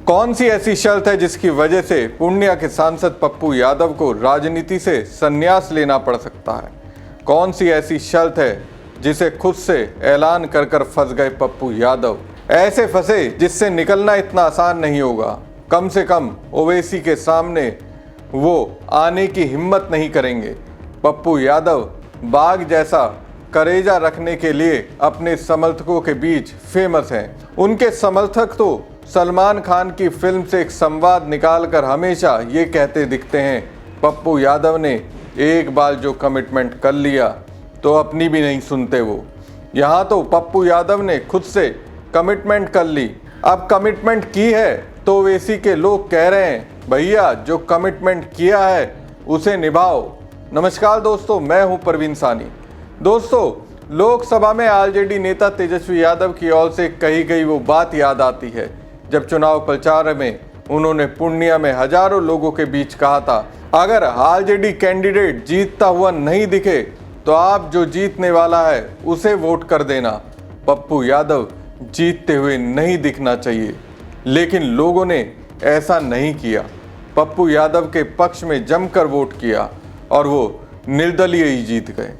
कौन सी ऐसी शर्त है जिसकी वजह से पूर्णिया के सांसद पप्पू यादव को राजनीति से संन्यास लेना पड़ सकता है? कौन सी ऐसी शर्त है जिसे खुद से ऐलान कर कर फंस गए पप्पू यादव? ऐसे फंसे जिससे निकलना इतना आसान नहीं होगा। कम से कम ओवैसी के सामने वो आने की हिम्मत नहीं करेंगे। पप्पू यादव बाघ जैसा करेजा रखने के लिए अपने समर्थकों के बीच फेमस हैं। उनके समर्थक तो सलमान खान की फिल्म से एक संवाद निकालकर हमेशा ये कहते दिखते हैं, पप्पू यादव ने एक बार जो कमिटमेंट कर लिया तो अपनी भी नहीं सुनते वो। यहाँ तो पप्पू यादव ने खुद से कमिटमेंट कर ली। अब कमिटमेंट की है तो ओवैसी के लोग कह रहे हैं, भैया जो कमिटमेंट किया है उसे निभाओ। नमस्कार दोस्तों, मैं हूं परवीन सानी। दोस्तों, लोकसभा में आरजेडी नेता तेजस्वी यादव की ओर से कही गई वो बात याद आती है जब चुनाव प्रचार में उन्होंने पूर्णिया में हजारों लोगों के बीच कहा था, अगर आरजेडी कैंडिडेट जीतता हुआ नहीं दिखे तो आप जो जीतने वाला है उसे वोट कर देना। पप्पू यादव जीतते हुए नहीं दिखना चाहिए, लेकिन लोगों ने ऐसा नहीं किया। पप्पू यादव के पक्ष में जमकर वोट किया और वो निर्दलीय ही जीत गए।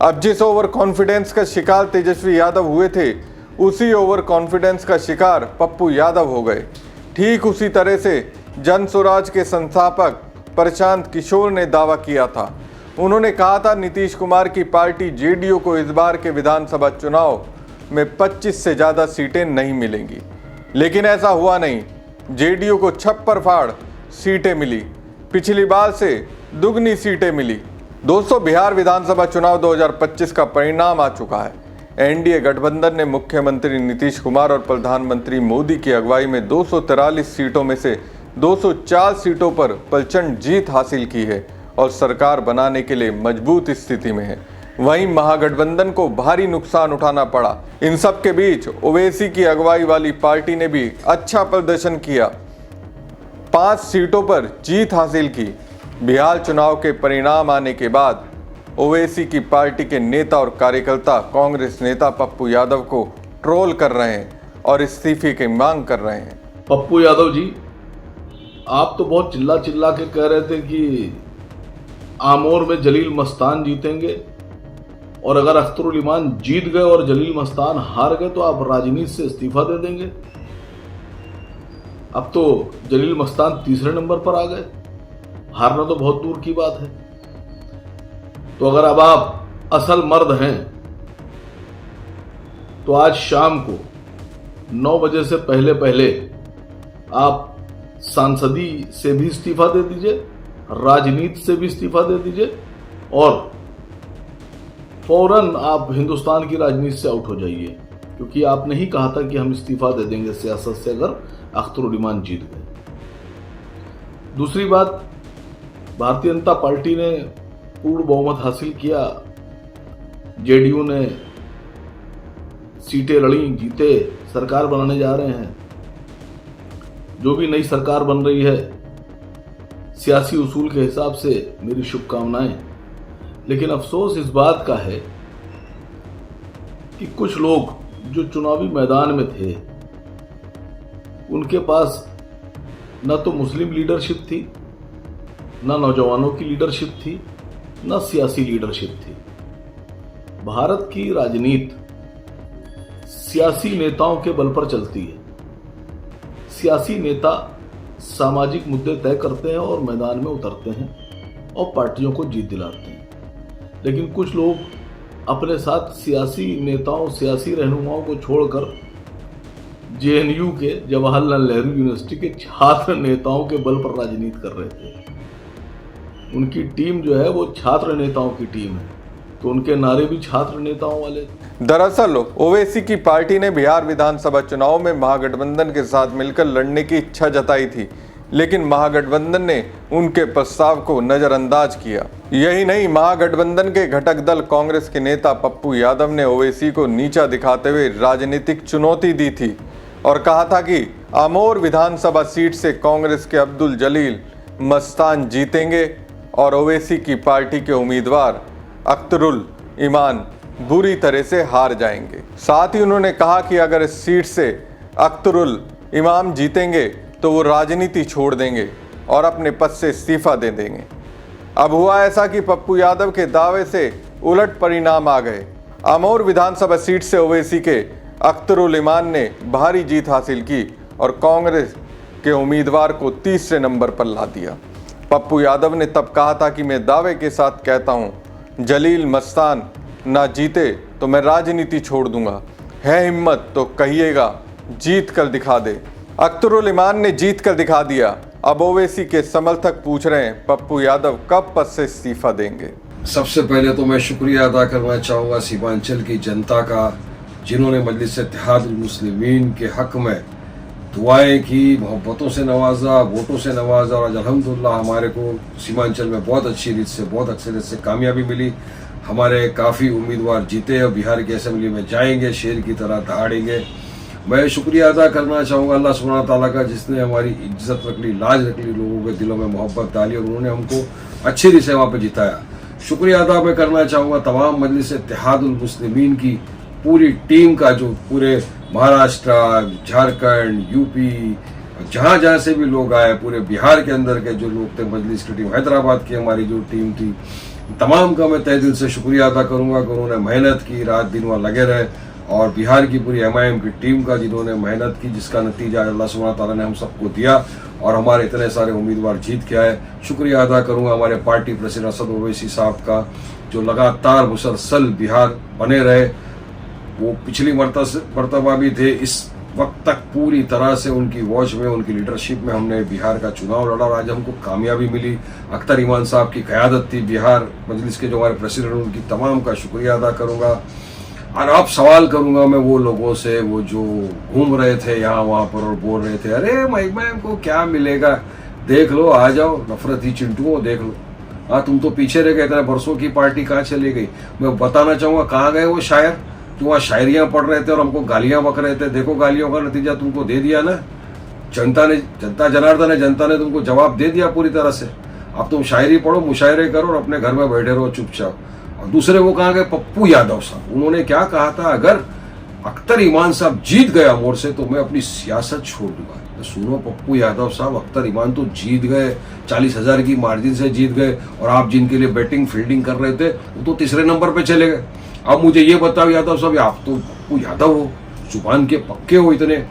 अब जिस ओवर कॉन्फिडेंस का शिकार तेजस्वी यादव हुए थे, उसी ओवर कॉन्फिडेंस का शिकार पप्पू यादव हो गए। ठीक उसी तरह से जन स्वराज के संस्थापक प्रशांत किशोर ने दावा किया था। उन्होंने कहा था नीतीश कुमार की पार्टी जेडीयू को इस बार के विधानसभा चुनाव में 25 से ज़्यादा सीटें नहीं मिलेंगी, लेकिन ऐसा हुआ नहीं। जेडीयू को छप्पर फाड़ सीटें मिली, पिछली बार से दुगनी सीटें मिली। दोस्तों, बिहार विधानसभा चुनाव 2025 का परिणाम आ चुका है। एनडीए गठबंधन ने मुख्यमंत्री नीतीश कुमार और प्रधानमंत्री मोदी की अगुवाई में 243 सीटों में से 204 सीटों पर प्रचंड जीत हासिल की है और सरकार बनाने के लिए मजबूत स्थिति में है। वहीं महागठबंधन को भारी नुकसान उठाना पड़ा। इन सब के बीच ओवैसी की अगुवाई वाली पार्टी ने भी अच्छा प्रदर्शन किया, 5 सीटों पर जीत हासिल की। बिहार चुनाव के परिणाम आने के बाद ओवैसी की पार्टी के नेता और कार्यकर्ता कांग्रेस नेता पप्पू यादव को ट्रोल कर रहे हैं और इस्तीफे की मांग कर रहे हैं। पप्पू यादव जी, आप तो बहुत चिल्ला चिल्ला के कह रहे थे कि आमोर में जलील मस्तान जीतेंगे और अगर अख्तरुल इमान जीत गए और जलील मस्तान हार गए तो आप राजनीति से इस्तीफा दे देंगे। अब तो जलील मस्तान तीसरे नंबर पर आ गए, हारना तो बहुत दूर की बात है। तो अगर अब आप असल मर्द हैं तो आज शाम को 9 बजे से पहले पहले आप सांसदी से भी इस्तीफा दे दीजिए, राजनीति से भी इस्तीफा दे दीजिए और फौरन आप हिंदुस्तान की राजनीति से आउट हो जाइए, क्योंकि आपने ही कहा था कि हम इस्तीफा दे देंगे सियासत से अगर अख्तरुल इमान जीत गए। दूसरी बात, भारतीय जनता पार्टी ने पूर्ण बहुमत हासिल किया, जेडीयू ने सीटें लड़ी, जीते, सरकार बनाने जा रहे हैं। जो भी नई सरकार बन रही है, सियासी उसूल के हिसाब से मेरी शुभकामनाएं। लेकिन अफसोस इस बात का है कि कुछ लोग जो चुनावी मैदान में थे, उनके पास न तो मुस्लिम लीडरशिप थी, न नौजवानों की लीडरशिप थी, न सियासी लीडरशिप थी। भारत की राजनीति सियासी नेताओं के बल पर चलती है। सियासी नेता सामाजिक मुद्दे तय करते हैं और मैदान में उतरते हैं और पार्टियों को जीत दिलाते हैं। लेकिन कुछ लोग अपने साथ सियासी नेताओं, सियासी रहनुमाओं को छोड़कर जेएनयू के, जवाहरलाल नेहरू यूनिवर्सिटी के छात्र नेताओं के बल पर राजनीति कर रहे थे। उनकी टीम जो है वो छात्र नेताओं की टीम है, तो उनके नारे भी छात्र नेताओं वाले। दरअसल ओवैसी की पार्टी ने बिहार विधानसभा चुनाव में महागठबंधन के साथ मिलकर लड़ने की इच्छा जताई थी, लेकिन महागठबंधन ने उनके प्रस्ताव को नजरअंदाज किया। यही नहीं, महागठबंधन के घटक दल कांग्रेस के नेता पप्पू यादव ने ओवैसी को नीचा दिखाते हुए राजनीतिक चुनौती दी थी और कहा था कि आमोर विधानसभा सीट से कांग्रेस के अब्दुल जलील मस्तान जीतेंगे और ओवैसी की पार्टी के उम्मीदवार अख्तरुल इमान बुरी तरह से हार जाएंगे। साथ ही उन्होंने कहा कि अगर इस सीट से अख्तरुल इमाम जीतेंगे तो वो राजनीति छोड़ देंगे और अपने पद से इस्तीफा दे देंगे। अब हुआ ऐसा कि पप्पू यादव के दावे से उलट परिणाम आ गए। अमौर विधानसभा सीट से ओवैसी के अख्तरुल ईमान ने भारी जीत हासिल की और कांग्रेस के उम्मीदवार को तीसरे नंबर पर ला दिया। पप्पू यादव ने तब कहा था कि मैं दावे के साथ कहता हूं, जलील मस्तान ना जीते तो मैं राजनीति छोड़ दूंगा। है हिम्मत तो कहिएगा, जीत कर दिखा दे। अख्तरुल ईमान ने जीत कर दिखा दिया। अब ओवैसी के समर्थक पूछ रहे हैं पप्पू यादव कब पद से इस्तीफा देंगे। सबसे पहले तो मैं शुक्रिया अदा करना चाहूँगा सीमांचल की जनता का, जिन्होंने मजलिस इत्तेहादुल मुस्लिमीन के हक में दुआएं की, मोहब्बतों से नवाजा, वोटों से नवाजा और अल्हम्दुलिल्लाह हमारे को सीमांचल में बहुत अच्छी रीत से, बहुत अक्सरियत से कामयाबी मिली। हमारे काफ़ी उम्मीदवार जीते और बिहार की असेंबली में जाएंगे, शेर की तरह दहाड़ेंगे। मैं शुक्रिया अदा करना चाहूँगा अल्लाह सुब्हानहू तआला का, जिसने हमारी इज्जत रख ली, लाज रख ली, लोगों के दिलों में मोहब्बत डाली और उन्होंने हमको अच्छी रीत से वहाँ पर जिताया। शुक्रिया अदा मैं करना चाहूँगा तमाम मजलिस इत्तेहादुल मुस्लिमीन की पूरी टीम का, जो पूरे महाराष्ट्र, झारखंड, यूपी, जहाँ जहाँ से भी लोग आए, पूरे बिहार के अंदर के जो लोग थे, मजलिस की टीम, हैदराबाद की हमारी जो टीम थी, तमाम का मैं तहे दिल से शुक्रिया अदा करूँगा कि उन्होंने मेहनत की, रात दिन वहाँ लगे रहे। और बिहार की पूरी MIM की टीम का, जिन्होंने मेहनत की, जिसका नतीजा अल्लाह सुब्हानहू तआला ने हम सबको दिया और हमारे इतने सारे उम्मीदवार जीत के आए। शुक्रिया अदा करूँगा हमारे पार्टी प्रेसिडेंट असद ओवैसी साहब का, जो लगातार मुसलसल बिहार बने रहे। वो पिछली मरतबा भी थे, इस वक्त तक पूरी तरह से उनकी वॉच में, उनकी लीडरशिप में हमने बिहार का चुनाव लड़ा और आज हमको कामयाबी मिली। अख्तर ईमान साहब की क़यादत थी, बिहार मजलिस के जो हमारे प्रेसिडेंट, उनकी तमाम का शुक्रिया अदा करूँगा। और अब सवाल करूँगा मैं वो लोगों से, वो जो घूम रहे थे यहाँ वहाँ पर और बोल रहे थे, अरे MIM को क्या मिलेगा, देख लो, आ जाओ, नफरती चिंटुओं, देख लो। हाँ, तुम तो पीछे रह गए, इतने बरसों की पार्टी कहाँ चली गई। मैं बताना चाहूँगा, कहाँ गए वो शायर जो वहाँ शायरियाँ पढ़ रहे थे और हमको गालियाँ बक रहे थे। देखो, गालियों का नतीजा तुमको दे दिया ना, जनता जनार्दन है, जनता ने तुमको जवाब दे दिया पूरी तरह से। अब तुम शायरी पढ़ो, मुशायरे करो और अपने घर में बैठे रहो चुपचाप। और दूसरे वो कहाँ गए, पप्पू यादव साहब, उन्होंने क्या कहा था, अगर अख्तर ईमान साहब जीत गए अमौर से तो मैं अपनी सियासत छोड़ दूंगा। तो सुनो पप्पू यादव साहब, अख्तर ईमान तो जीत गए, 40,000 की मार्जिन से जीत गए, और आप जिनके लिए बैटिंग फील्डिंग कर रहे थे वो तो तीसरे नंबर पे चले गए। अब मुझे ये बताओ यादव साहब, आप तो पप्पू यादव हो, जुबान के पक्के हो इतने,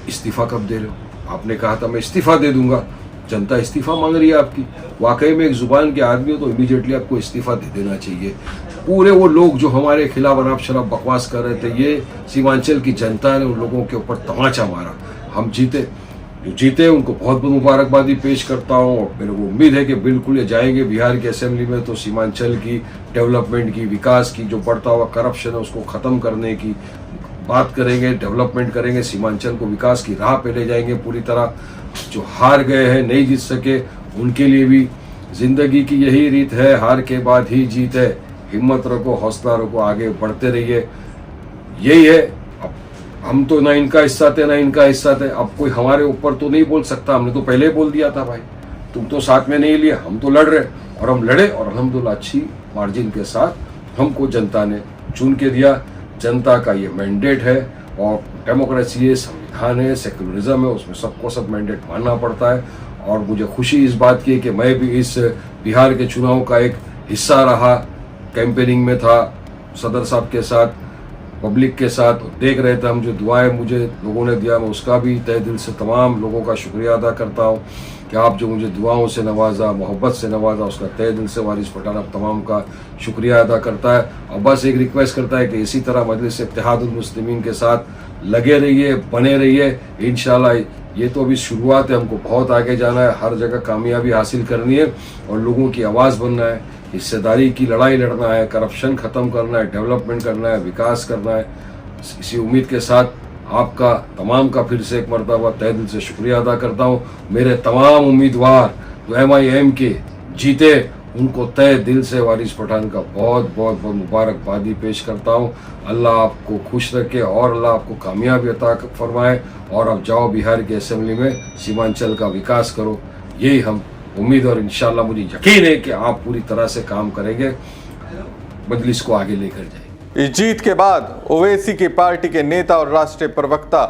इस्तीफा कब दे रहे हो? आपने कहा था मैं इस्तीफा दे दूंगा, जनता इस्तीफा मांग रही है आपकी। वाकई में एक जुबान के आदमी हो तो इमीडिएटली आपको इस्तीफा दे देना चाहिए। पूरे वो लोग जो हमारे खिलाफ अनाप शराब बकवास कर रहे थे, ये सीमांचल की जनता ने उन लोगों के ऊपर तमाचा मारा। हम जीते, जो जीते उनको बहुत बहुत मुबारकबादी पेश करता हूँ और मेरे को उम्मीद है कि बिल्कुल ये जाएंगे बिहार की असेंबली में तो सीमांचल की डेवलपमेंट की, विकास की, जो बढ़ता हुआ करप्शन है उसको ख़त्म करने की बात करेंगे, डेवलपमेंट करेंगे, सीमांचल को विकास की राह पे ले जाएंगे पूरी तरह। जो हार गए हैं, नहीं जीत सके, उनके लिए भी जिंदगी की यही रीत है, हार के बाद ही जीत है। हिम्मत रखो, हौसला रखो, आगे बढ़ते रहिए, यही है। अब हम तो ना इनका हिस्सा थे ना इनका हिस्सा थे, अब कोई हमारे ऊपर तो नहीं बोल सकता। हमने तो पहले बोल दिया था भाई, तुम तो साथ में नहीं लिया, हम तो लड़ रहे, और हम लड़े और अल्हम्दुलिल्लाह अच्छी मार्जिन के साथ हमको जनता ने चुन के दिया। जनता का ये मैंडेट है और डेमोक्रेसी है, संविधान है, सेक्युलरिज्म है, उसमें सबको सब मैंडेट मानना पड़ता है। और मुझे खुशी इस बात की है कि मैं भी इस बिहार के चुनाव का एक हिस्सा रहा, कैंपेनिंग में था सदर साहब के साथ, पब्लिक के साथ, देख रहे थे हम, जो दुआएं मुझे लोगों ने दिया, मैं उसका भी तहे दिल से तमाम लोगों का शुक्रिया अदा करता हूँ कि आप जो मुझे दुआओं से नवाजा, मोहब्बत से नवाजा, उसका तहे दिल से वारिस पठान आप तमाम का शुक्रिया अदा करता है। और बस एक रिक्वेस्ट करता है कि इसी तरह मजलिस इत्तेहादुल मुस्लिमीन के साथ लगे रहिए, बने रहिए। इंशाल्लाह ये तो अभी शुरुआत है, हमको बहुत आगे जाना है, हर जगह कामयाबी हासिल करनी है और लोगों की आवाज़ बनना है, हिस्सेदारी की लड़ाई लड़ना है, करप्शन ख़त्म करना है, डेवलपमेंट करना है, विकास करना है। इसी उम्मीद के साथ आपका तमाम का फिर से एक मरतबा तहे दिल से शुक्रिया अदा करता हूँ। मेरे तमाम उम्मीदवार जो MIM के जीते, उनको तहे दिल से वारिस पठान का बहुत बहुत बहुत मुबारकबादी पेश करता हूँ। अल्लाह आपको खुश रखे और अल्लाह आपको कामयाबी अता फरमाए और अब जाओ बिहार की असेंबली में सीमांचल का विकास करो, यही हम उम्मीद और इंशाल्लाह मुझे यकीन है कि आप पूरी तरह से काम करेंगे, मजलिस को आगे लेकर जाएंगे। इस जीत के बाद ओवैसी की पार्टी के नेता और राष्ट्रीय प्रवक्ता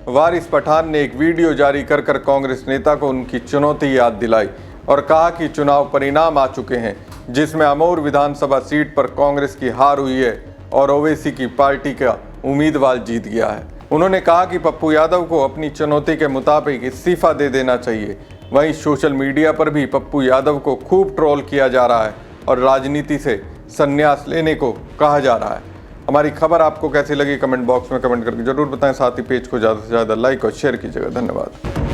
वारिस पठान ने एक वीडियो जारी कर कांग्रेस नेता को उनकी चुनौती याद दिलाई और कहा कि चुनाव परिणाम आ चुके हैं, जिसमें अमोर विधानसभा सीट पर कांग्रेस की हार हुई है और ओवैसी की पार्टी का उम्मीदवार जीत गया है। उन्होंने कहा कि पप्पू यादव को अपनी चुनौती के मुताबिक इस्तीफा दे देना चाहिए। वहीं सोशल मीडिया पर भी पप्पू यादव को खूब ट्रोल किया जा रहा है और राजनीति से संन्यास लेने को कहा जा रहा है। हमारी खबर आपको कैसी लगी कमेंट बॉक्स में कमेंट करके जरूर बताएं। साथ ही पेज को ज़्यादा से ज़्यादा लाइक और शेयर कीजिएगा। धन्यवाद।